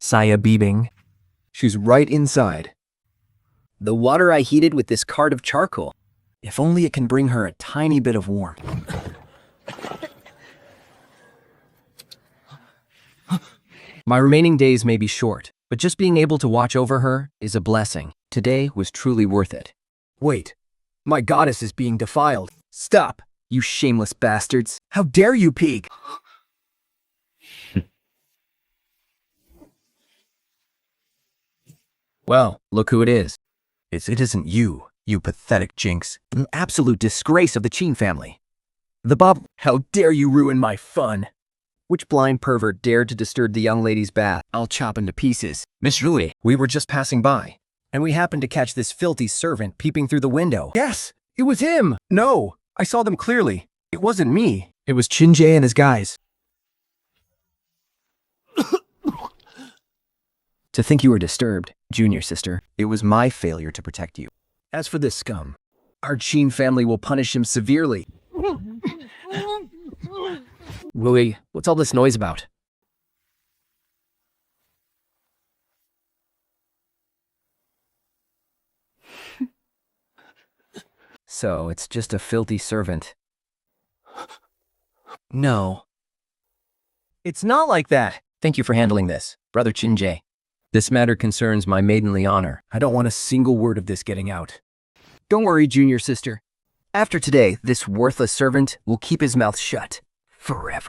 Saya Bibing. She's right inside. The water I heated with this card of charcoal. If only it can bring her a tiny bit of warmth. My remaining days may be short, but just being able to watch over her is a blessing. Today was truly worth it. Wait, my goddess is being defiled. Stop, you shameless bastards. How dare you peek? Well, look who it is. It isn't you, you pathetic jinx. An absolute disgrace of the Qin family. The Bob. How dare you ruin my fun? Which blind pervert dared to disturb the young lady's bath? I'll chop him to pieces. Miss Rui. We were just passing by, and we happened to catch this filthy servant peeping through the window. Yes, it was him. No, I saw them clearly. It wasn't me. It was Qin Jie and his guys. To think you were disturbed, junior sister. It was my failure to protect you. As for this scum, our Qin family will punish him severely. Rui, what's all this noise about? So it's just a filthy servant. no. It's not like that. Thank you for handling this, Brother Qin Jie. This matter concerns my maidenly honor. I don't want a single word of this getting out. Don't worry, junior sister. After today, this worthless servant will keep his mouth shut. Forever.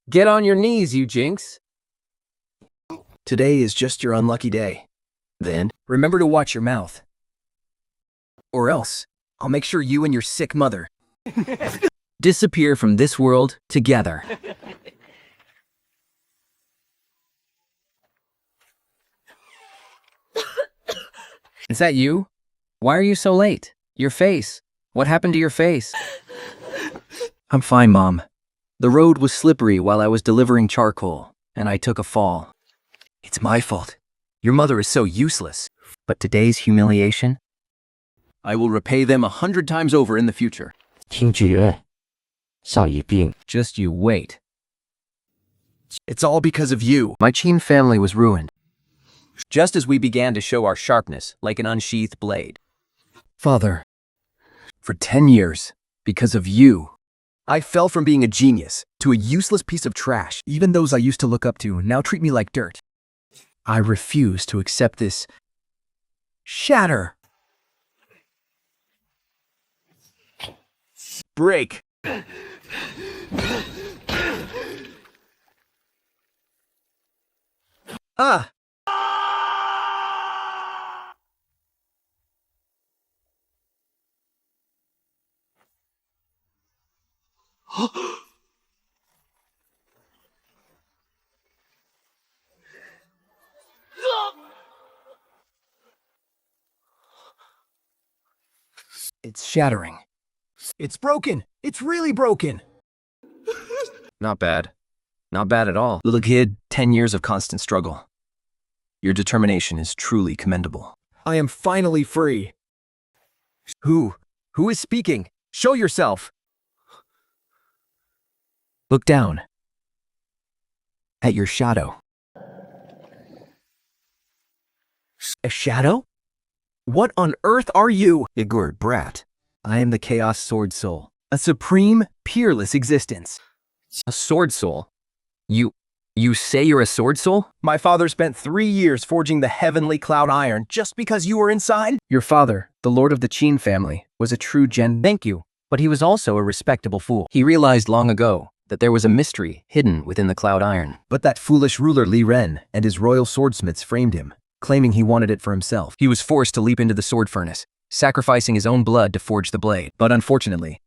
Get on your knees, you jinx. Today is just your unlucky day. Then, remember to watch your mouth. Or else, I'll make sure you and your sick mother disappear from this world together. Is that you? Why are you so late? Your face. What happened to your face? I'm fine, Mom. The road was slippery while I was delivering charcoal, and I took a fall. It's my fault. Your mother is so useless. But today's humiliation, I will repay them 100 times over in the future. 听觉，少一病。 Just you wait. It's all because of you. My Qin family was ruined, just as we began to show our sharpness like an unsheathed blade. Father, For 10 years, because of you, I fell from being a genius to a useless piece of trash. Even those I used to look up to now treat me like dirt. I refuse to accept this. Shatter. Break. Ah! It's shattering. It's broken. It's really broken. Not bad. Not bad at all. Little kid, 10 years of constant struggle. Your determination is truly commendable. I am finally free. Who? Who is speaking? Show yourself. Look down at your shadow. A shadow? What on earth are you? Igor brat. I am the Chaos Sword Soul. A supreme, peerless existence. A sword soul? You say you're a sword soul? My father spent 3 years forging the heavenly cloud iron just because you were inside? Your father, the lord of the Qin family, was a true gen. Thank you. But he was also a respectable fool. He realized long ago that there was a mystery hidden within the cloud iron. But that foolish ruler Li Ren and his royal swordsmiths framed him, claiming he wanted it for himself. He was forced to leap into the sword furnace, sacrificing his own blood to forge the blade. But unfortunately,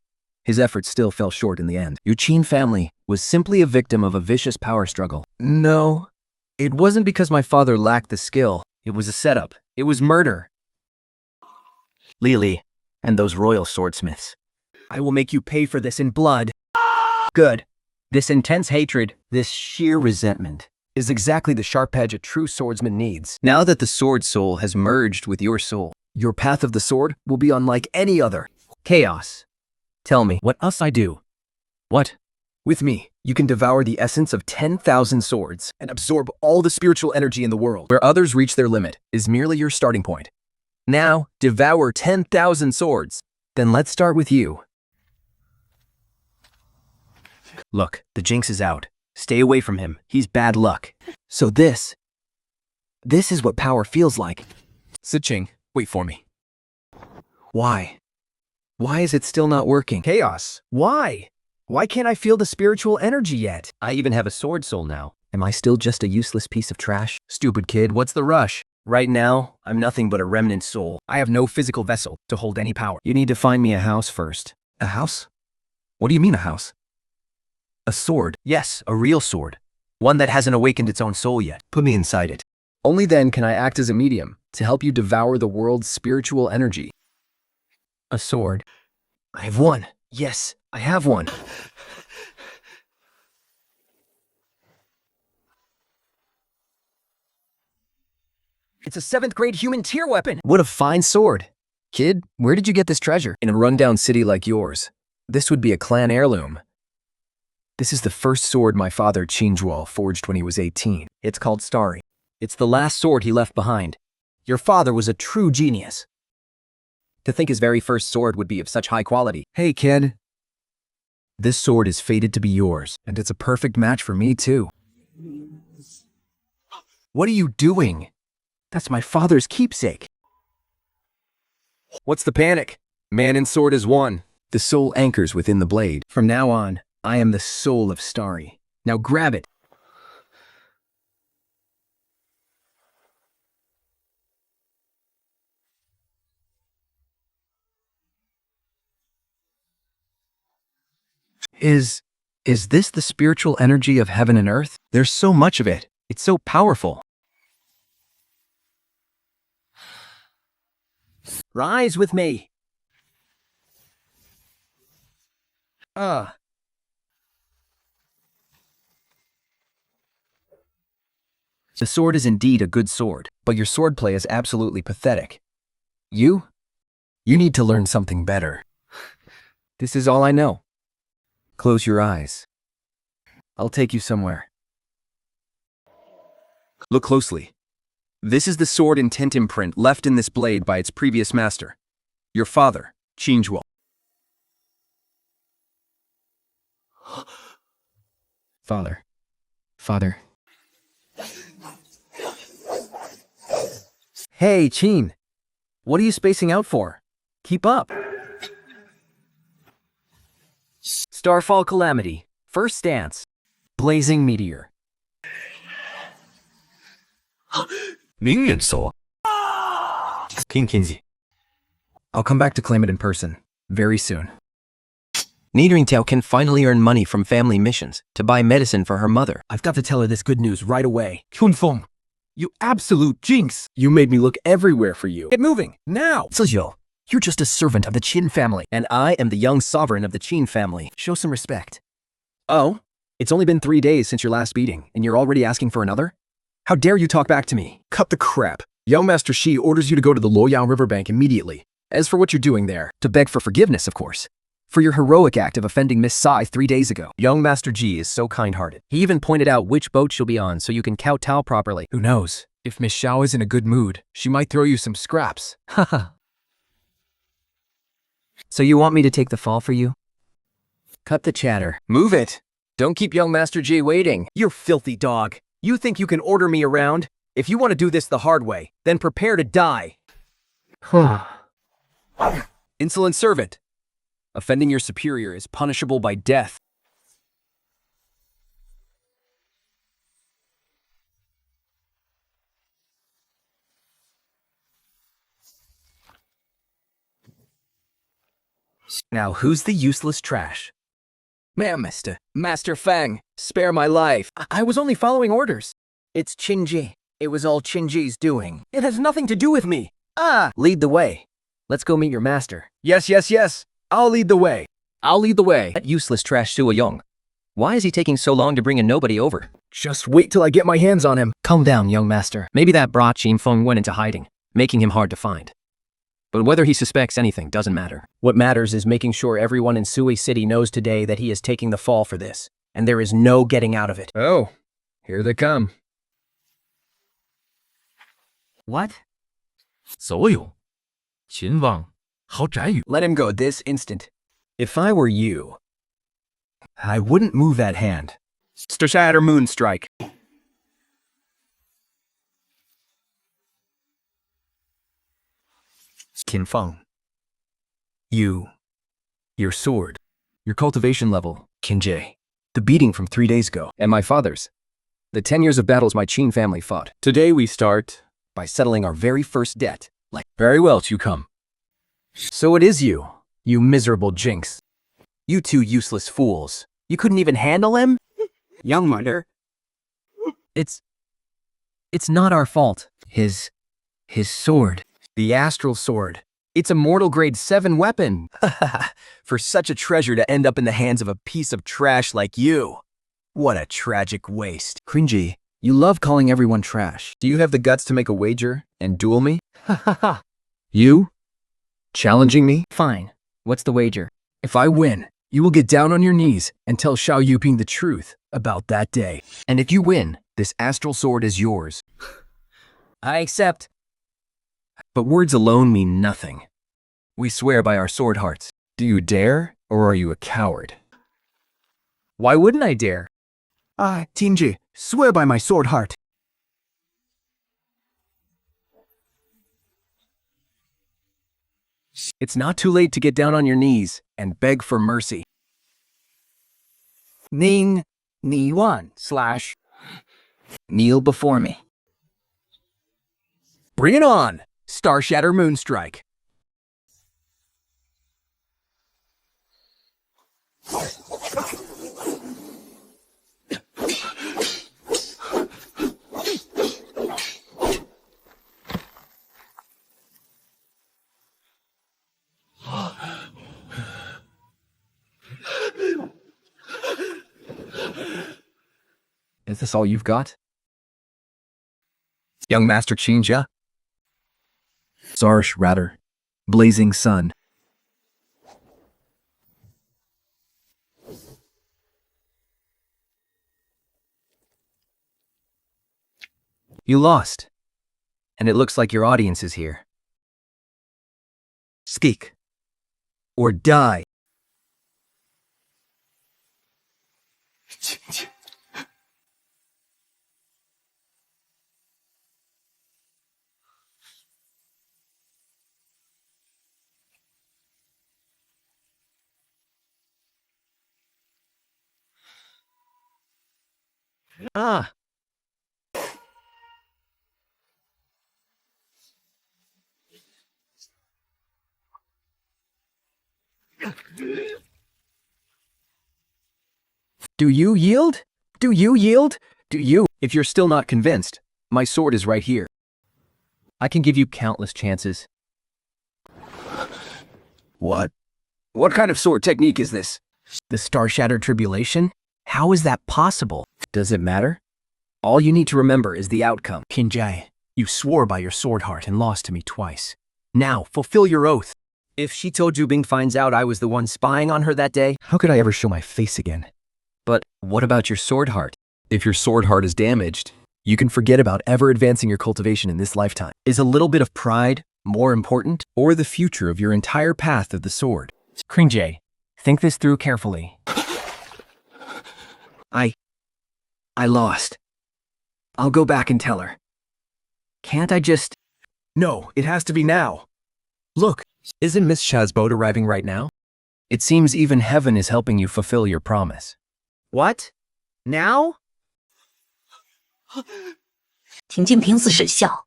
his efforts still fell short in the end. Your Qin family was simply a victim of a vicious power struggle. No, it wasn't because my father lacked the skill. It was a setup. It was murder. Li and those royal swordsmiths. I will make you pay for this in blood. Good. This intense hatred, this sheer resentment, is exactly the sharp edge a true swordsman needs. Now that the sword soul has merged with your soul, Your path of the sword will be unlike any other. Chaos. Tell me, what else I do? What? With me, you can devour the essence of 10,000 swords and absorb all the spiritual energy in the world. Where others reach their limit is merely your starting point. Now, devour 10,000 swords. Then let's start with you. Look, the jinx is out. Stay away from him. He's bad luck. So this is what power feels like. Siqing, wait for me. Why? Why is it still not working? Chaos. Why? Why can't I feel the spiritual energy yet? I even have a sword soul now. Am I still just a useless piece of trash? Stupid kid, what's the rush? Right now, I'm nothing but a remnant soul. I have no physical vessel to hold any power. You need to find me a house first. A house? What do you mean a house? A sword? Yes, a real sword. One that hasn't awakened its own soul yet. Put me inside it. Only then can I act as a medium to help you devour the world's spiritual energy. A sword? I have one. Yes, I have one. It's a 7th grade human tier weapon. What a fine sword. Kid, where did you get this treasure? In a rundown city like yours. This would be a clan heirloom. This is the first sword my father Qin forged when he was 18. It's called Starry. It's the last sword he left behind. Your father was a true genius. To think his very first sword would be of such high quality. Hey, kid. This sword is fated to be yours, and it's a perfect match for me, too. What are you doing? That's my father's keepsake. What's the panic? Man and sword is one. The soul anchors within the blade. From now on, I am the soul of Starry. Now grab it. Is this the spiritual energy of heaven and earth? There's so much of it. It's so powerful. Rise with me. The sword is indeed a good sword, but your swordplay is absolutely pathetic. You need to learn something better. This is all I know. Close your eyes. I'll take you somewhere. Look closely. This is the sword intent imprint left in this blade by its previous master, your father, Qin. Father. Hey, Qin. What are you spacing out for? Keep up. Starfall Calamity. First stance. Blazing Meteor. 明远手 King Kenji I'll come back to claim it in person, very soon. Niedering Tao can finally earn money from family missions to buy medicine for her mother. I've got to tell her this good news right away. Qin Feng, you absolute jinx! You made me look everywhere for you. Get moving, now! Zizhou, you're just a servant of the Qin family. And I am the young sovereign of the Qin family. Show some respect. Oh? It's only been 3 days since your last beating, and you're already asking for another? How dare you talk back to me? Cut the crap. Young Master Shi orders you to go to the Luoyao riverbank immediately. As for what you're doing there, to beg for forgiveness, of course. For your heroic act of offending Miss Sai 3 days ago. Young Master Ji is so kind-hearted. He even pointed out which boat she'll be on so you can kowtow properly. Who knows? If Miss Xiao is in a good mood, she might throw you some scraps. Haha. So you want me to take the fall for you? Cut the chatter. Move it. Don't keep young Master Ji waiting. You filthy dog. You think you can order me around? If you want to do this the hard way, then prepare to die. Insolent servant. Offending your superior is punishable by death. Now who's the useless trash? Ma'am, Master Feng, spare my life. I was only following orders. It's Qinji. It was all Qinji's doing. It has nothing to do with me. Lead the way. Let's go meet your master. Yes. I'll lead the way. I'll lead the way. That useless trash Sua Young. Why is he taking so long to bring a nobody over? Just wait till I get my hands on him. Calm down, young master. Maybe that brat Qin Feng went into hiding, making him hard to find. But whether he suspects anything doesn't matter. What matters is making sure everyone in Sui City knows today that he is taking the fall for this, and there is no getting out of it. Oh, here they come. What? 所有秦王豪宅宇 Let him go this instant. If I were you, I wouldn't move that hand. Shatter Moonstrike. Qin Feng. Your sword. Your cultivation level. Qinjie. The beating from 3 days ago. And my father's. The 10 years of battles my Qin family fought. Today we start by settling our very first debt. Very well, you come. So it is you miserable jinx. You two useless fools. You couldn't even handle him? Young mother, It's not our fault. His sword. The astral sword. It's a mortal grade 7 weapon. For such a treasure to end up in the hands of a piece of trash like you. What a tragic waste. Cringy, you love calling everyone trash. Do you have the guts to make a wager and duel me? You? Challenging me? Fine. What's the wager? If I win, you will get down on your knees and tell Xiao Yuping the truth about that day. And if you win, this astral sword is yours. I accept. But words alone mean nothing. We swear by our sword hearts. Do you dare, or are you a coward? Why wouldn't I dare? I, Qinji, swear by my sword heart. It's not too late to get down on your knees and beg for mercy. Ning, ni wan, / kneel before me. Bring it on, Star Shatter Moonstrike. Is this all you've got? Young Master Qinjia? Zarsh Ratter. Blazing Sun. You lost. And it looks like your audience is here. Speak. Or die. Ah. Do you yield? Do you yield? Do you? If you're still not convinced, my sword is right here. I can give you countless chances. What? What kind of sword technique is this? The Star Shattered Tribulation? How is that possible? Does it matter? All you need to remember is the outcome. Qinjie, you swore by your sword heart and lost to me twice. Now, fulfill your oath. If Shito Jubing finds out I was the one spying on her that day, How could I ever show my face again? But what about your sword heart? If your sword heart is damaged, you can forget about ever advancing your cultivation in this lifetime. is a little bit of pride more important? Or the future of your entire path of the sword. Qinjie, think this through carefully. I lost. I'll go back and tell her. Can't I just... No, it has to be now. Look, isn't Miss Sha's boat arriving right now? It seems even heaven is helping you fulfill your promise. What? Now? 请进平死神笑。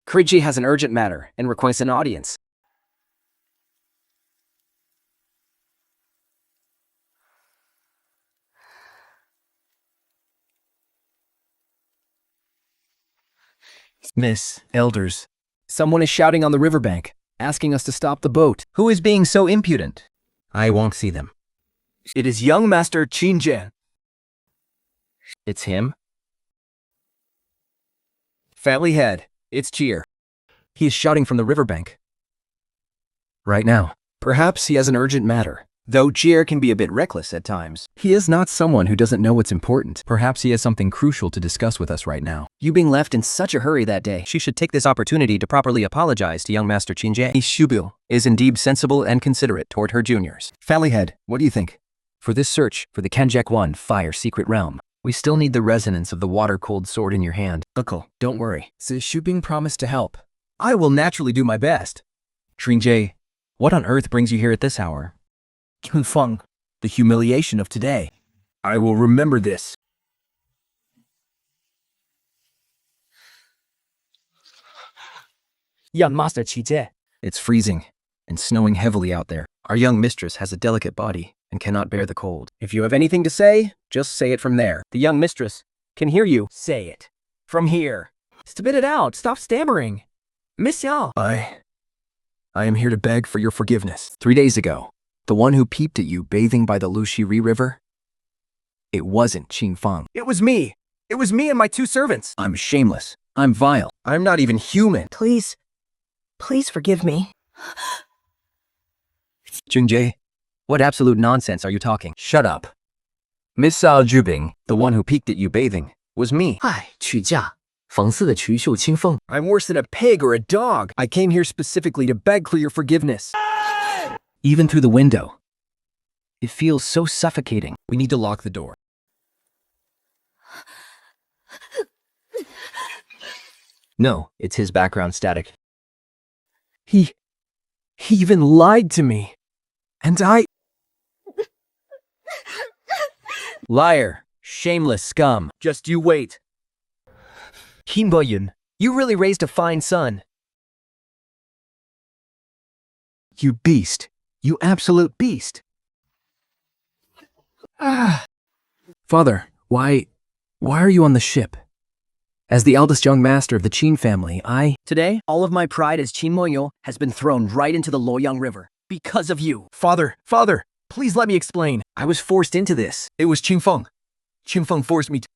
Kriji has an urgent matter and requests an audience. Miss, elders, Someone is shouting on the riverbank, asking us to stop the boat. who is being so impudent? I won't see them. It is young Master Qinjie. It's him? Family head, it's Cheer. He is shouting from the riverbank. Right now. Perhaps he has an urgent matter. Though Jir can be a bit reckless at times. He is not someone who doesn't know what's important. Perhaps he has something crucial to discuss with us right now. You being left in such a hurry that day. She should take this opportunity to properly apologize to young Master Qin Jie. Shubu is indeed sensible and considerate toward her juniors. Family head, what do you think? For this search for the Kanjek 1 Fire Secret Realm, we still need the resonance of the water-cold sword in your hand. Uncle, don't worry. Shubing promised to help. I will naturally do my best. Qin Jie, what on earth brings you here at this hour? Qin Feng, the humiliation of today. I will remember this. Young Master Qi Jie. It's freezing and snowing heavily out there. Our young mistress has a delicate body and cannot bear the cold. If you have anything to say, just say it from there. The young mistress can hear you. Say it. From here. Spit it out. Stop stammering. Miss Xiao. I am here to beg for your forgiveness. 3 days ago, the one who peeped at you bathing by the Luxiri River, it wasn't Qin Feng. It was me. It was me and my 2 servants. I'm shameless. I'm vile. I'm not even human. Please forgive me. Qin Jie, what absolute nonsense are you talking? Shut up. Miss Sao Jubing, the one who peeked at you bathing, was me. 唉，取嫁，讽刺的曲秀清风。 I'm worse than a pig or a dog. I came here specifically to beg for your forgiveness. Even through the window. It feels so suffocating. We need to lock the door. No, it's his background static. He even lied to me. And I... Liar. Shameless scum. Just you wait. Qin Boyun, you really raised a fine son. You beast. You absolute beast. Father, why are you on the ship? As the eldest young master of the Qin family, Today, all of my pride as Qin Moyo has been thrown right into the Luoyang River. Because of you. Father, please let me explain. I was forced into this. It was Qin Feng. Qin Feng forced me to...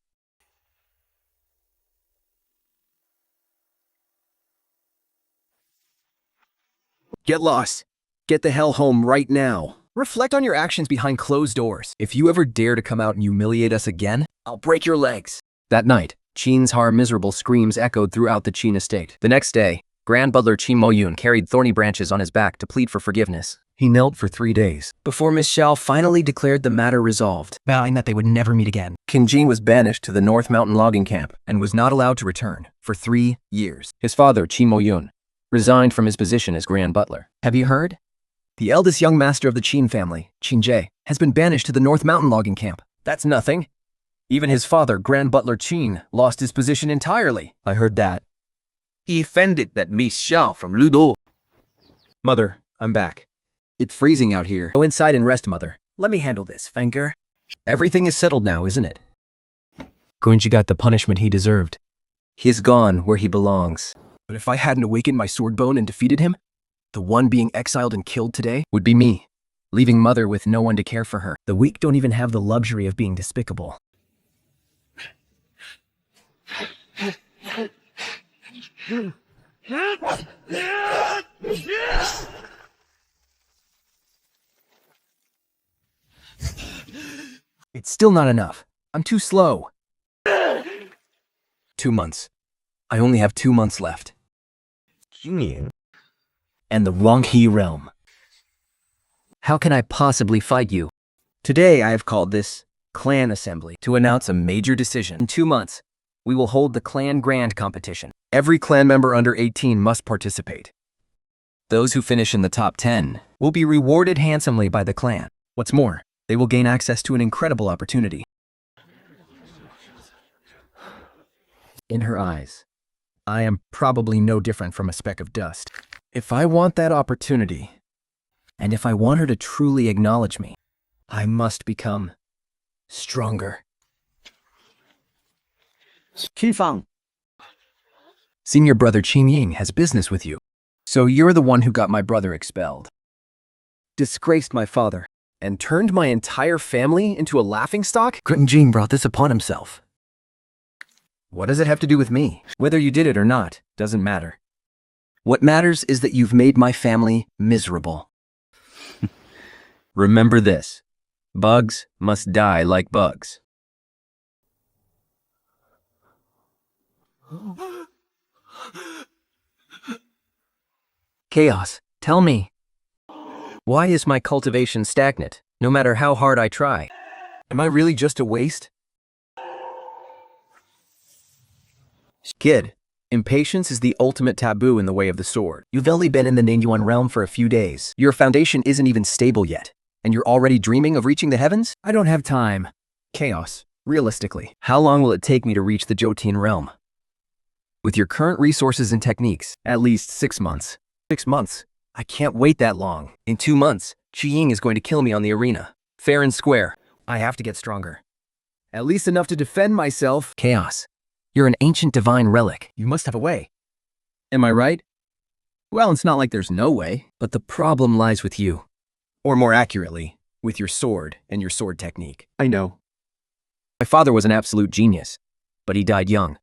Get lost. Get the hell home right now. Reflect on your actions behind closed doors. If you ever dare to come out and humiliate us again, I'll break your legs. That night, Qin's miserable screams echoed throughout the Qin estate. The next day, Grand Butler Qin Moyun carried thorny branches on his back to plead for forgiveness. He knelt for 3 days. Before Miss Xiao finally declared the matter resolved, Vowing that they would never meet again. Qin Jin was banished to the North Mountain logging camp and was not allowed to return for 3 years. His father, Qin Moyun, resigned from his position as Grand Butler. Have you heard? The eldest young master of the Qin family, Qin Jie, has been banished to the North Mountain logging camp. That's nothing. Even his father, Grand Butler Qin, lost his position entirely. I heard that. He offended that Miss Xiao from Ludo. Mother, I'm back. It's freezing out here. Go inside and rest, Mother. Let me handle this, Fenker. Everything is settled now, isn't it? Gunji got the punishment he deserved. He's gone where he belongs. But if I hadn't awakened my sword bone and defeated him, the one being exiled and killed today Would be me, leaving Mother with no one to care for her. The weak don't even have the luxury of being despicable. It's still not enough. I'm too slow. 2 months. I only have 2 months left. And the Wanghe realm. How can I possibly fight you? Today I have called this clan assembly to announce a major decision. In 2 months, we will hold the clan grand competition. Every clan member under 18 must participate. Those who finish in the top 10 Will be rewarded handsomely by the clan. What's more, they will gain access to an incredible opportunity. In her eyes, I am probably no different from a speck of dust. If I want that opportunity, and if I want her to truly acknowledge me, I must become stronger. Qin Feng. Senior brother Qin Ying has business with you. So you're the one who got my brother expelled, disgraced my father, and turned my entire family into a laughingstock? Qin Jin brought this upon himself. What does it have to do with me? Whether you did it or not, doesn't matter. What matters is that you've made my family miserable. Remember this. Bugs must die like bugs. Chaos, tell me. Why is my cultivation stagnant, no matter how hard I try? Am I really just a waste? Kid, impatience is the ultimate taboo in the way of the sword. You've only been in the Ningyuan realm for a few days. Your foundation isn't even stable yet, and you're already dreaming of reaching the heavens? I don't have time. Chaos. Realistically, How long will it take me to reach the Jotun realm? With your current resources and techniques, at least 6 months. 6 months. I can't wait that long. In 2 months, Qi Ying is going to kill me on the arena. Fair and square. I have to get stronger. At least enough to defend myself. Chaos. You're an ancient divine relic. You must have a way. Am I right? Well, it's not like there's no way. But the problem lies with you. Or more accurately, with your sword and your sword technique. I know. My father was an absolute genius, but he died young,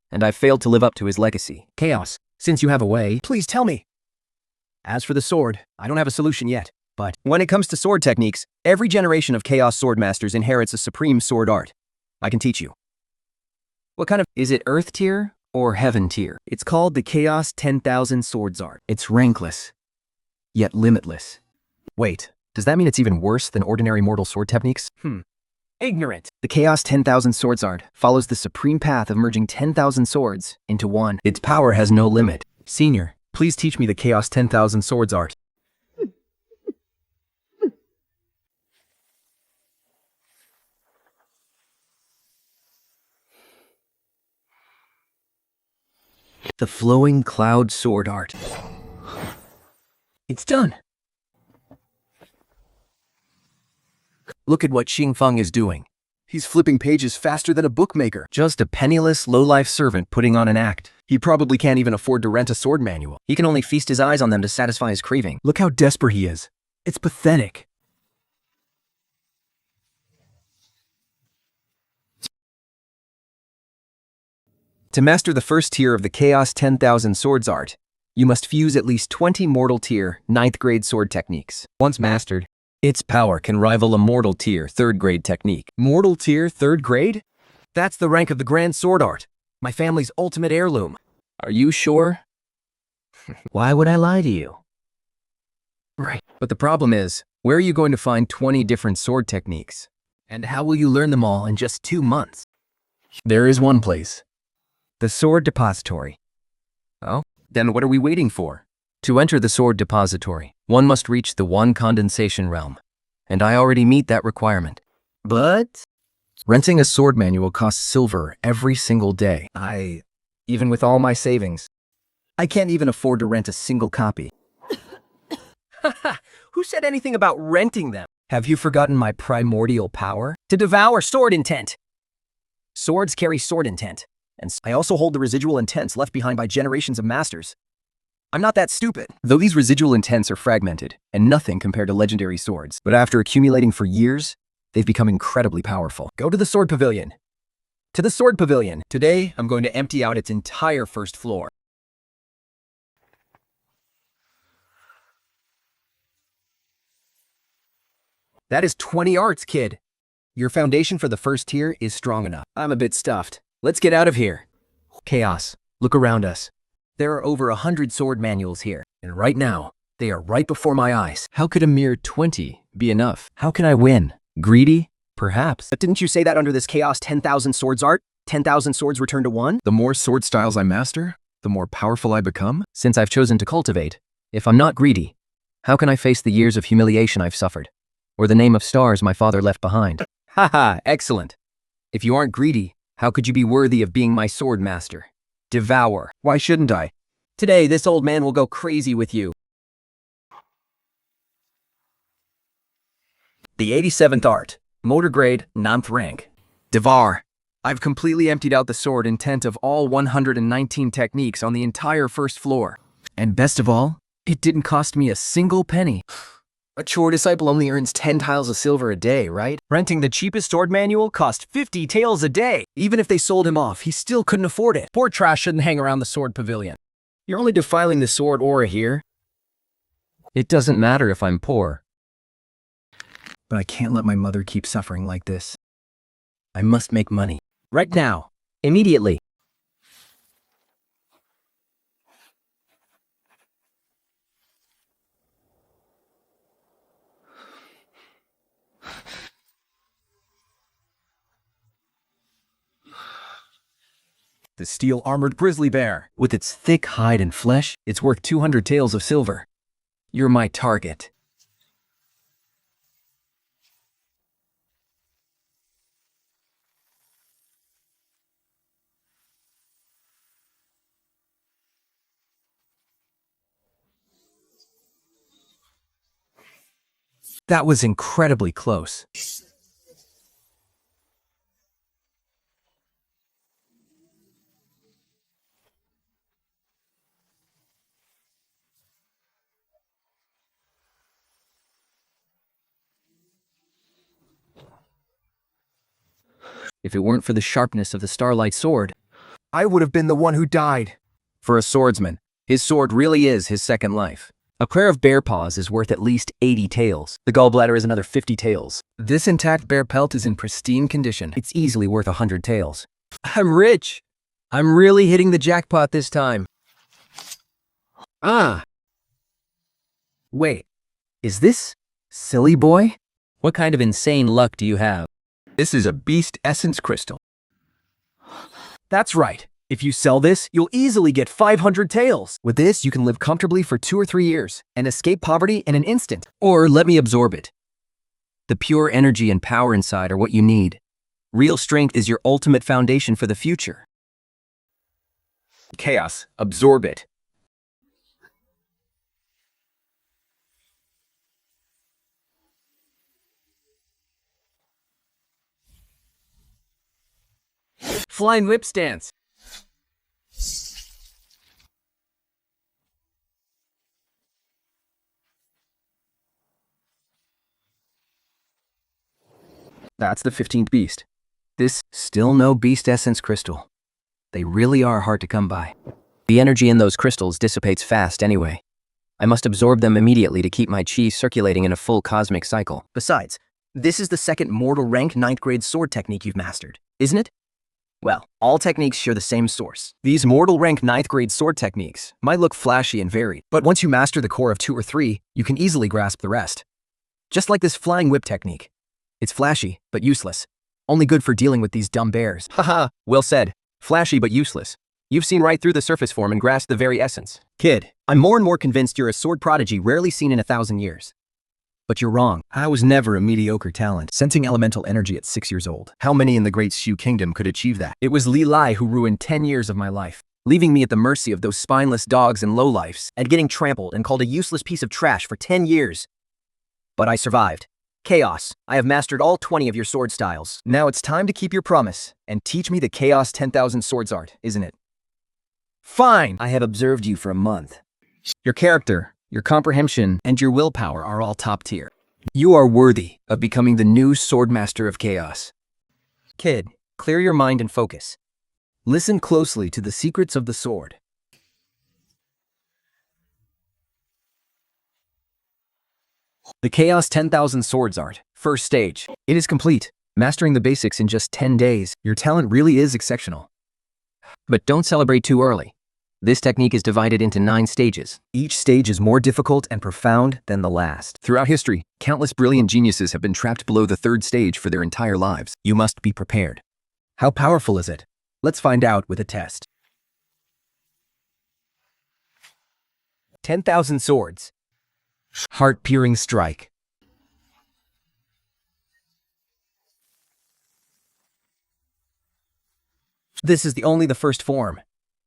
and I failed to live up to his legacy. Chaos, since you have a way, Please tell me. As for the sword, I don't have a solution yet. But when it comes to sword techniques, every generation of Chaos Sword Masters inherits a supreme sword art. I can teach you. What kind of... Is it Earth tier or Heaven tier? It's called the Chaos 10,000 Swords Art. It's rankless, yet limitless. Wait, does that mean it's even worse than ordinary mortal sword techniques? ignorant. The Chaos 10,000 Swords Art follows the supreme path of merging 10,000 swords into one. Its power has no limit. Senior, please teach me the Chaos 10,000 Swords Art. The flowing cloud sword art. It's done. Look at what Qin Feng is doing. He's flipping pages faster than a bookmaker. Just a penniless, low-life servant putting on an act. He probably can't even afford to rent a sword manual. He can only feast his eyes on them to satisfy his craving. Look how desperate he is. It's pathetic. To master the first tier of the Chaos 10,000 Swords Art, you must fuse at least 20 mortal tier, 9th grade sword techniques. Once mastered, Its power can rival a mortal tier 3rd grade technique. mortal tier 3rd grade? That's the rank of the Grand Sword Art, my family's ultimate heirloom. Are you sure? Why would I lie to you? Right. But the problem is, where are you going to find 20 different sword techniques? And how will you learn them all in just 2 months? There is one place. The Sword Depository. Oh? Then what are we waiting for? To enter the sword depository, one must reach the one condensation realm, and I already meet that requirement. But Renting a sword manual costs silver every single day. Even with all my savings, I can't even afford to rent a single copy. who said anything about renting them? Have you forgotten my primordial power? To devour sword intent. Swords carry sword intent, and I also hold the residual intents left behind by generations of masters. I'm not that stupid. Though these residual intents are fragmented and nothing compared to legendary swords, but after accumulating for years, they've become incredibly powerful. Go to the Sword Pavilion. To the Sword Pavilion. Today, I'm going to empty out its entire first floor. That is 20 arts, kid. Your foundation for the first tier is strong enough. I'm a bit stuffed. Let's get out of here. Chaos, look around us. There are over 100 sword manuals here, and right now, they are right before my eyes. How could a mere 20 be enough? How can I win? Greedy? Perhaps. But didn't you say that under this Chaos 10,000 Swords Art? 10,000 swords return to one? The more sword styles I master, the more powerful I become? Since I've chosen to cultivate, if I'm not greedy, how can I face the years of humiliation I've suffered, or the name of stars my father left behind? Haha, excellent. If you aren't greedy, how could you be worthy of being my sword master? Devour. Why shouldn't I? Today, this old man will go crazy with you. The 87th Art, Motor Grade, 9th Rank. Devour. I've completely emptied out the sword intent of all 119 techniques on the entire first floor. And best of all, it didn't cost me a single penny. A chore disciple only earns 10 tiles of silver a day, right? Renting the cheapest sword manual cost 50 taels a day. Even if they sold him off, he still couldn't afford it. Poor trash shouldn't hang around the sword pavilion. You're only defiling the sword aura here. It doesn't matter if I'm poor. But I can't let my mother keep suffering like this. I must make money. Right now. Immediately. The steel-armored grizzly bear. With its thick hide and flesh, it's worth 200 taels of silver. You're my target. That was incredibly close. If it weren't for the sharpness of the starlight sword, I would have been the one who died. for a swordsman, his sword really is his second life. A pair of bear paws is worth at least 80 taels. The gallbladder is another 50 taels. This intact bear pelt is in pristine condition. It's easily worth 100 taels. I'm rich. I'm really hitting the jackpot this time. Ah! Wait, is this silly boy? What kind of insane luck do you have? This is a beast essence crystal. That's right. If you sell this, you'll easily get 500 taels. With this, you can live comfortably for 2 or 3 years and escape poverty in an instant. Or let me absorb it. The pure energy and power inside are what you need. Real strength is your ultimate foundation for the future. Chaos, absorb it. Flying whip stance. That's the 15th beast. This still no beast essence crystal. They really are hard to come by. The energy in those crystals dissipates fast anyway. I must absorb them immediately to keep my chi circulating in a full cosmic cycle. Besides, this is the second mortal rank 9th grade sword technique you've mastered, isn't it? Well, all techniques share the same source. These mortal rank 9th grade sword techniques might look flashy and varied, but once you master the core of 2 or 3, you can easily grasp the rest. Just like this flying whip technique. It's flashy, but useless. Only good for dealing with these dumb bears. Haha, well said. Flashy but useless. You've seen right through the surface form and grasped the very essence. Kid, I'm more and more convinced you're a sword prodigy rarely seen in 1,000 years. But you're wrong. I was never a mediocre talent, sensing elemental energy at 6 years old. How many in the Great Shu Kingdom could achieve that? It was Li Lai who ruined 10 years of my life, leaving me at the mercy of those spineless dogs and lowlifes. And getting trampled and called a useless piece of trash for 10 years. But I survived. Chaos, I have mastered all 20 of your sword styles. Now it's time to keep your promise and teach me the Chaos 10,000 Swords art, isn't it? Fine! I have observed you for a month. Your character, your comprehension, and your willpower are all top tier. You are worthy of becoming the new Swordmaster of Chaos. Kid, clear your mind and focus. Listen closely to the secrets of the sword. The Chaos 10,000 Swords art, first stage. It is complete. Mastering the basics in just 10 days, your talent really is exceptional. But don't celebrate too early. This technique is divided into 9 stages. Each stage is more difficult and profound than the last. Throughout history, countless brilliant geniuses have been trapped below the 3rd stage for their entire lives. You must be prepared. How powerful is it? Let's find out with a test. 10,000 swords. Heart-piercing strike. This is only the first form.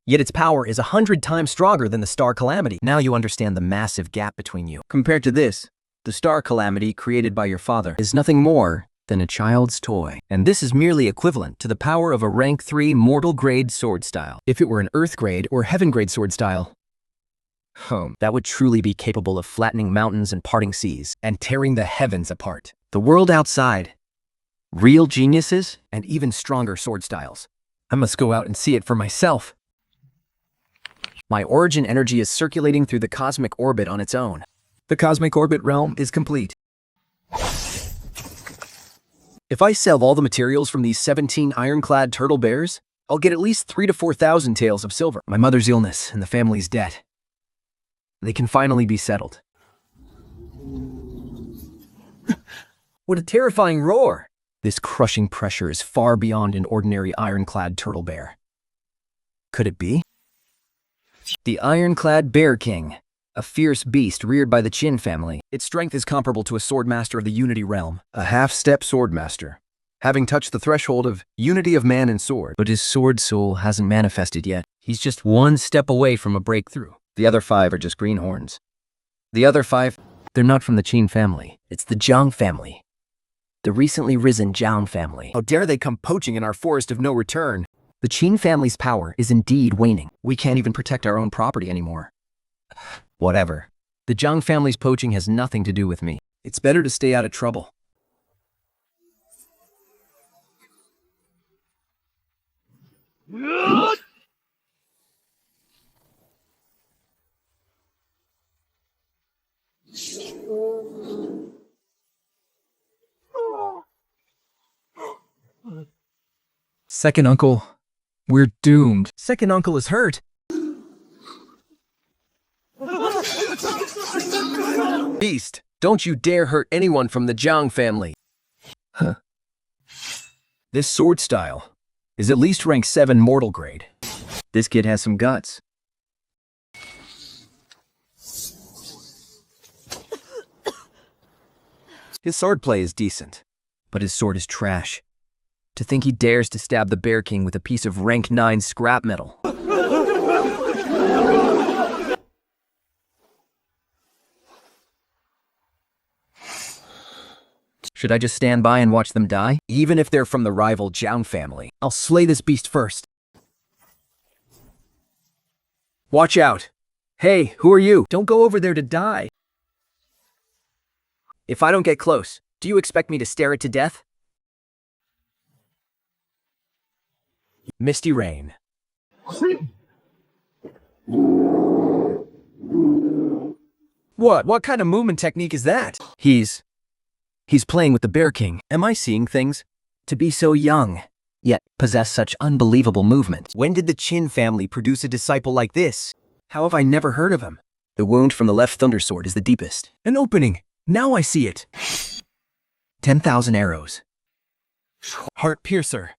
Yet its power is 100 times stronger than the Star Calamity. Now you understand the massive gap between you. Compared to this, the Star Calamity created by your father is nothing more than a child's toy. And this is merely equivalent to the power of a rank 3 mortal grade sword style. If it were an Earth grade or Heaven grade sword style, that would truly be capable of flattening mountains and parting seas. and tearing the heavens apart. The world outside, real geniuses, And even stronger sword styles. I must go out and see it for myself. My origin energy is circulating through the cosmic orbit on its own. The cosmic orbit realm is complete. If I sell all the materials from these 17 ironclad turtle bears, I'll get at least 3,000 to 4,000 taels of silver. My mother's illness and the family's debt, they can finally be settled. What a terrifying roar! This crushing pressure is far beyond an ordinary ironclad turtle bear. Could it be? The ironclad bear king, a fierce beast reared by the Qin family. Its strength is comparable to a swordmaster of the Unity realm. A half-step swordmaster, having touched the threshold of unity of man and sword. But his sword soul hasn't manifested yet. He's just one step away from a breakthrough. The other 5 are just greenhorns. The other 5, they're not from the Qin family. It's the Zhang family. The recently risen Zhang family. How dare they come poaching in our forest of no return? The Qin family's power is indeed waning. We can't even protect our own property anymore. Whatever. The Zhang family's poaching has nothing to do with me. It's better to stay out of trouble. Second uncle, we're doomed. Second uncle is hurt. Beast, don't you dare hurt anyone from the Zhang family. Huh. This sword style is at least rank 7 mortal grade. This kid has some guts. His swordplay is decent, but his sword is trash. To think he dares to stab the Bear King with a piece of rank 9 scrap metal. Should I just stand by and watch them die? Even if they're from the rival Zhang family. I'll slay this beast first. Watch out! Hey, who are you? Don't go over there to die. If I don't get close, do you expect me to stare it to death? Misty Rain. What kind of movement technique is that? He's playing with the Bear King. Am I seeing things? To be so young, yet possess such unbelievable movement. When did the Qin family produce a disciple like this? How have I never heard of him? The wound from the left thunder sword is the deepest. An opening. Now I see it. 10,000 arrows. Heart piercer.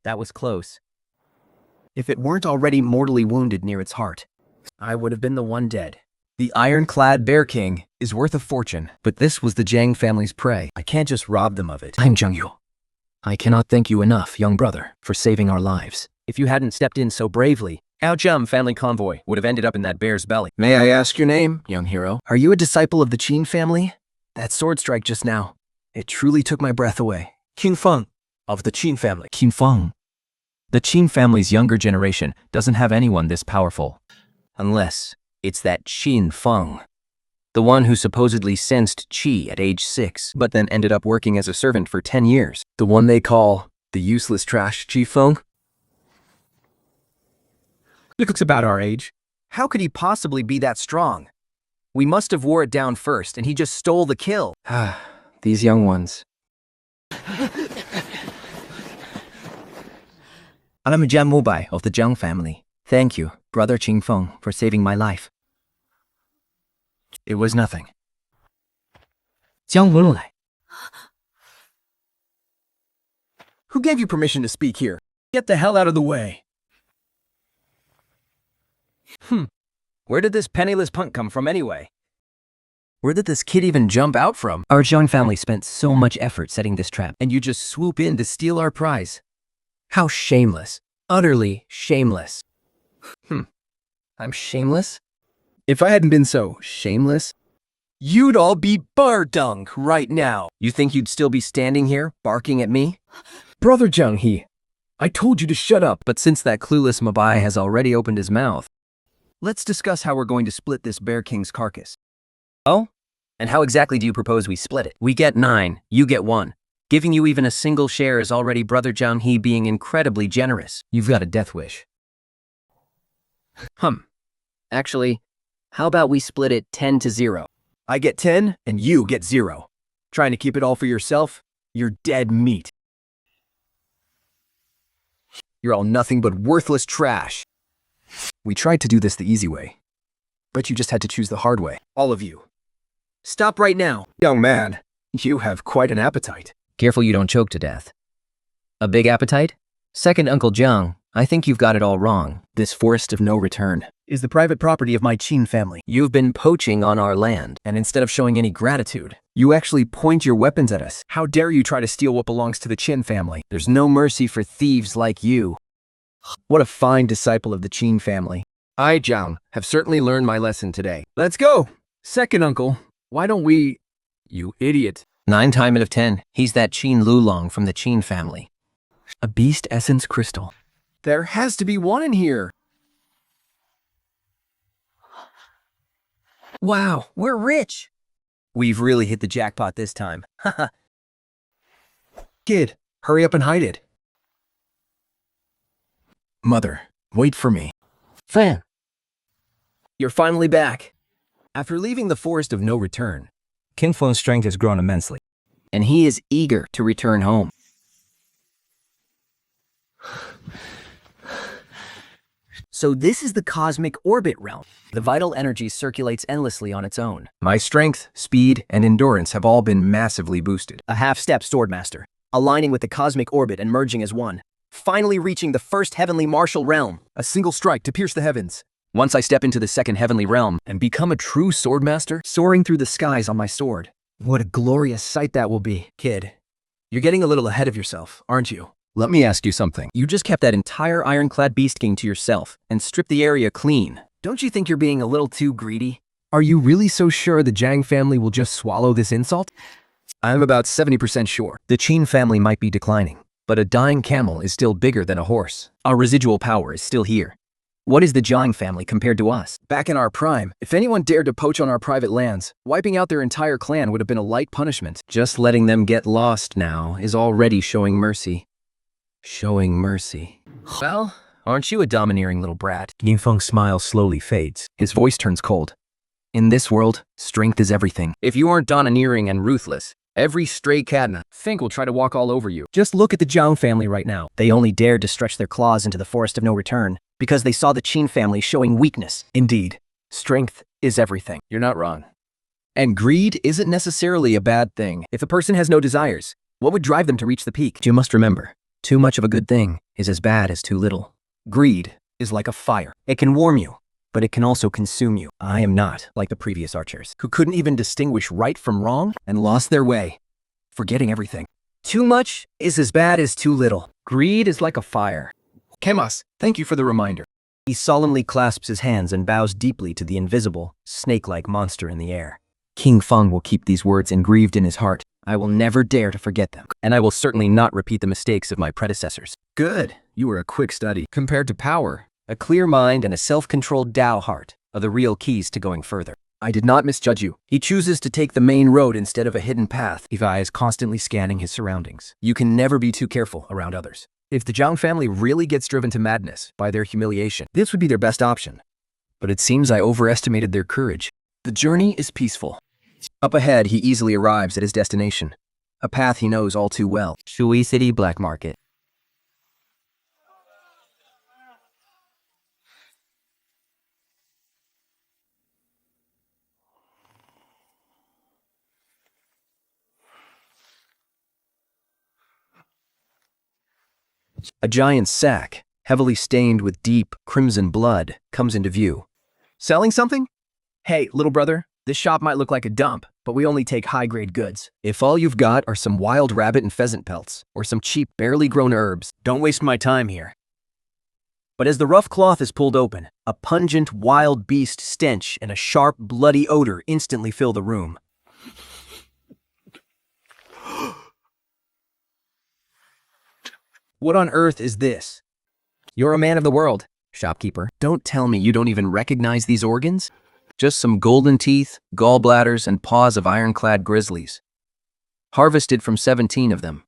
That was close. If it weren't already mortally wounded near its heart, I would have been the one dead. The ironclad Bear King is worth a fortune, but this was the Zhang family's prey. I can't just rob them of it. I'm Zhang Yu. I cannot thank you enough, young brother, for saving our lives. If you hadn't stepped in so bravely, our Zhang family convoy would have ended up in that bear's belly. May I ask your name, young hero? Are you a disciple of the Qin family? That sword strike just now, it truly took my breath away. Qin Feng, of the Qin family. Qin Feng. The Qin family's younger generation doesn't have anyone this powerful. Unless it's that Qin Feng, the one who supposedly sensed Qi at age 6, but then ended up working as a servant for 10 years. The one they call the useless trash Qin Feng? He looks about our age. How could he possibly be that strong? We must have wore it down first, and he just stole the kill. These young ones. I'm Zhang Mubai of the Zhang family. Thank you, Brother Qin Feng, for saving my life. It was nothing. Who gave you permission to speak here? Get the hell out of the way. Where did this penniless punk come from anyway? Where did this kid even jump out from? Our Zhang family spent so much effort setting this trap. And you just swoop in to steal our prize. How shameless. Utterly shameless. I'm shameless? If I hadn't been so shameless, you'd all be bar dung right now. You think you'd still be standing here, barking at me? Brother Zhang He, I told you to shut up. But since that clueless Mabai has already opened his mouth, Let's discuss how we're going to split this Bear King's carcass. Oh? And how exactly do you propose we split it? We get 9, you get 1. Giving you even a single share is already Brother Jiang He being incredibly generous. You've got a death wish. Actually, how about we split it 10-0? I get 10 and you get 0. Trying to keep it all for yourself? You're dead meat. You're all nothing but worthless trash. We tried to do this the easy way, but you just had to choose the hard way. All of you. Stop right now. Young man, you have quite an appetite. Careful you don't choke to death. A big appetite? Second Uncle Jiang, I think you've got it all wrong. This forest of no return Is the private property of my Qin family. You've been poaching on our land. And instead of showing any gratitude, you actually point your weapons at us. How dare you try to steal what belongs to the Qin family? There's no mercy for thieves like you. What a fine disciple of the Qin family. I, Jiang, have certainly learned my lesson today. Let's go! Second uncle, why don't we... You idiot. 9 times out of 10, he's that Qin Lulong from the Qin family. A beast essence crystal. There has to be one in here. Wow, we're rich. We've really hit the jackpot this time. Haha. Kid, hurry up and hide it. Mother, wait for me. Fan. You're finally back. After leaving the forest of no return, Qin Feng's strength has grown immensely. And he is eager to return home. So this is the cosmic orbit realm. The vital energy circulates endlessly on its own. my strength, speed, and endurance have all been massively boosted. A half-step Swordmaster, aligning with the cosmic orbit and merging as one. Finally reaching the first heavenly martial realm. A single strike to pierce the heavens. Once I step into the second heavenly realm And become a true swordmaster? Soaring through the skies on my sword. What a glorious sight that will be. Kid, you're getting a little ahead of yourself, aren't you? Let me ask you something. you just kept that entire ironclad beast king to yourself and stripped the area clean. Don't you think you're being a little too greedy? Are you really so sure the Jiang family will just swallow this insult? I'm about 70% sure. The Qin family might be declining, but a dying camel is still bigger than a horse. Our residual power is still here. What is the Jiang family compared to us? Back in our prime, if anyone dared to poach on our private lands, wiping out their entire clan would have been a light punishment. Just letting them get lost now is already showing mercy. Showing mercy. Well, aren't you a domineering little brat? Qin Feng's smile slowly fades. His voice turns cold. In this world, strength is everything. If you aren't domineering and ruthless, every stray cat in Fink will try to walk all over you. Just look at the Jiang family right now. They only dared to stretch their claws into the forest of no return because they saw the Qin family showing weakness. Indeed, strength is everything. You're not wrong. And greed isn't necessarily a bad thing. If a person has no desires, what would drive them to reach the peak? You must remember, too much of a good thing is as bad as too little. Greed is like a fire. It can warm you, but it can also consume you. I am not like the previous archers, Who couldn't even distinguish right from wrong and lost their way, forgetting everything. Too much is as bad as too little. Greed is like a fire. Kemas, thank you for the reminder. He solemnly clasps his hands and bows deeply to the invisible, snake-like monster in the air. Qin Feng will keep these words engraved in his heart. I will never dare to forget them, and I will certainly not repeat the mistakes of my predecessors. Good. You were a quick study. Compared to power, A clear mind and a self-controlled Tao heart are the real keys to going further. I did not misjudge you. He chooses to take the main road instead of a hidden path. Levi is constantly scanning his surroundings. You can never be too careful around others. If the Jiang family really gets driven to madness by their humiliation, this would be their best option. But it seems I overestimated their courage. The journey is peaceful. Up ahead, he easily arrives at his destination. A path he knows all too well. Shui City Black Market. A giant sack, heavily stained with deep, crimson blood, comes into view. Selling something? Hey, little brother, this shop might look like a dump, but we only take high-grade goods. If all you've got are some wild rabbit and pheasant pelts, or some cheap, barely grown herbs, don't waste my time here. But as the rough cloth is pulled open, a pungent, wild beast stench and a sharp, bloody odor instantly fill the room. What on earth is this? You're a man of the world. Shopkeeper, don't tell me you don't even recognize these organs? Just some golden teeth, gallbladders, and paws of ironclad grizzlies. Harvested from 17 of them.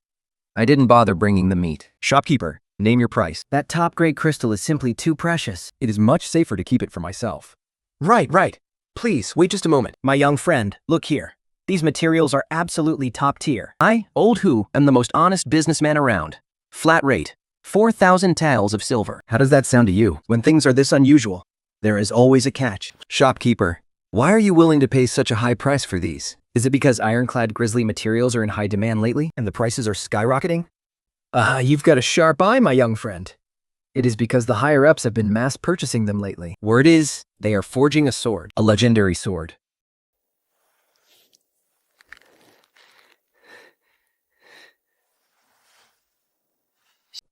I didn't bother bringing the meat. Shopkeeper, name your price. That top-grade crystal is simply too precious. It is much safer to keep it for myself. Right. Please, wait just a moment. My young friend, look here. These materials are absolutely top tier. I, Old Hu, am the most honest businessman around. Flat rate, 4,000 taels of silver. How does that sound to you? When things are this unusual, there is always a catch. Shopkeeper, why are you willing to pay such a high price for these? Is it because ironclad grizzly materials are in high demand lately and the prices are skyrocketing? You've got a sharp eye, my young friend. It is because the higher-ups have been mass purchasing them lately. Word is, they are forging a sword. A legendary sword.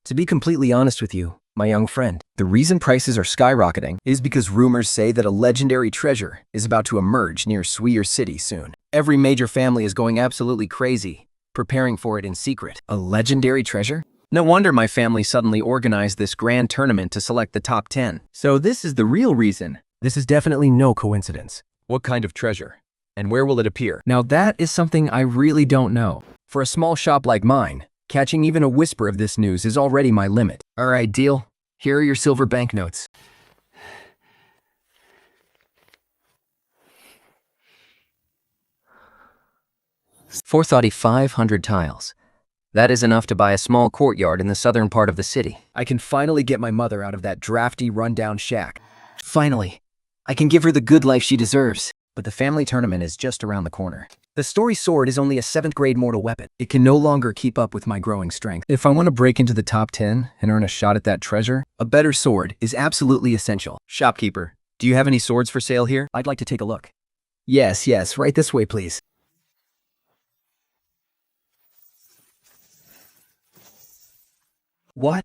To be completely honest with you, my young friend, The reason prices are skyrocketing is because rumors say that a legendary treasure is about to emerge near Suir City soon. Every major family is going absolutely crazy, preparing for it in secret. A legendary treasure? No wonder my family suddenly organized this grand tournament to select the top 10. So this is the real reason. this is definitely no coincidence. What kind of treasure? And where will it appear? Now that is something I really don't know. For a small shop like mine, catching even a whisper of this news is already my limit. All right, deal. Here are your silver banknotes. $4,500 tiles. That is enough to buy a small courtyard in the southern part of the city. I can finally get my mother out of that drafty, rundown shack. Finally, I can give her the good life she deserves. But the family tournament is just around the corner. The story sword is only a 7th-grade mortal weapon. It can no longer keep up with my growing strength. If I want to break into the top 10 and earn a shot at that treasure, a better sword is absolutely essential. Shopkeeper, do you have any swords for sale here? I'd like to take a look. Yes, right this way, please. What?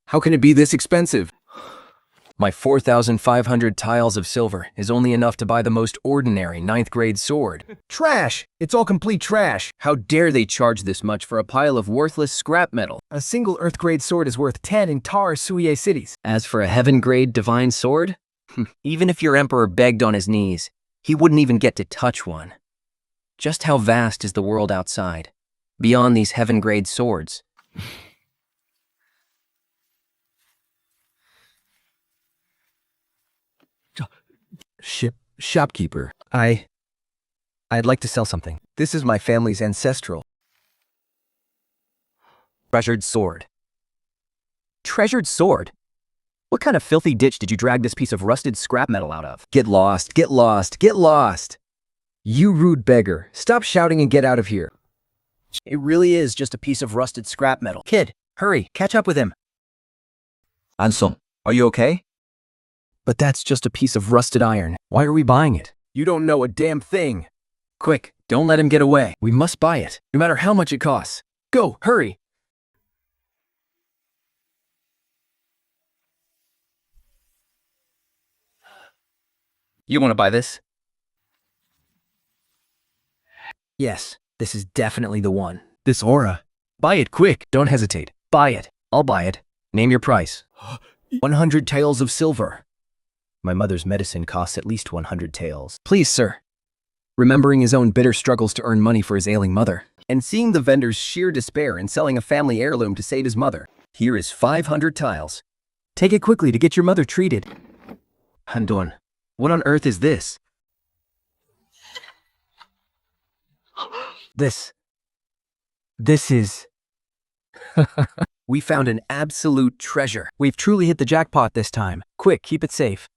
How can it be this expensive? My 4,500 tiles of silver is only enough to buy the most ordinary 9th-grade sword. Trash! It's all complete trash. How dare they charge this much for a pile of worthless scrap metal? A single Earth-grade sword is worth 10 entire Suye cities. As for a heaven-grade divine sword, even if your emperor begged on his knees, he wouldn't even get to touch one. Just how vast is the world outside, beyond these heaven-grade swords? Shopkeeper. I'd like to sell something. This is my family's ancestral Treasured sword. Treasured sword? What kind of filthy ditch did you drag this piece of rusted scrap metal out of? Get lost, get lost, get lost! You rude beggar, stop shouting and get out of here. It really is just a piece of rusted scrap metal. Kid, hurry, catch up with him. Ansong, are you okay? But that's just a piece of rusted iron. Why are we buying it? You don't know a damn thing. Quick, don't let him get away. We must buy it, no matter how much it costs. Go, hurry! You want to buy this? Yes, this is definitely the one. This aura. Buy it quick. Don't hesitate. Buy it. I'll buy it. Name your price. 100 taels of silver. My mother's medicine costs at least 100 taels. Please, sir. Remembering his own bitter struggles to earn money for his ailing mother, and seeing the vendor's sheer despair in selling a family heirloom to save his mother, here is 500 tiles. Take it quickly to get your mother treated. Handon, what on earth is this? This is... We found an absolute treasure. We've truly hit the jackpot this time. Quick, keep it safe.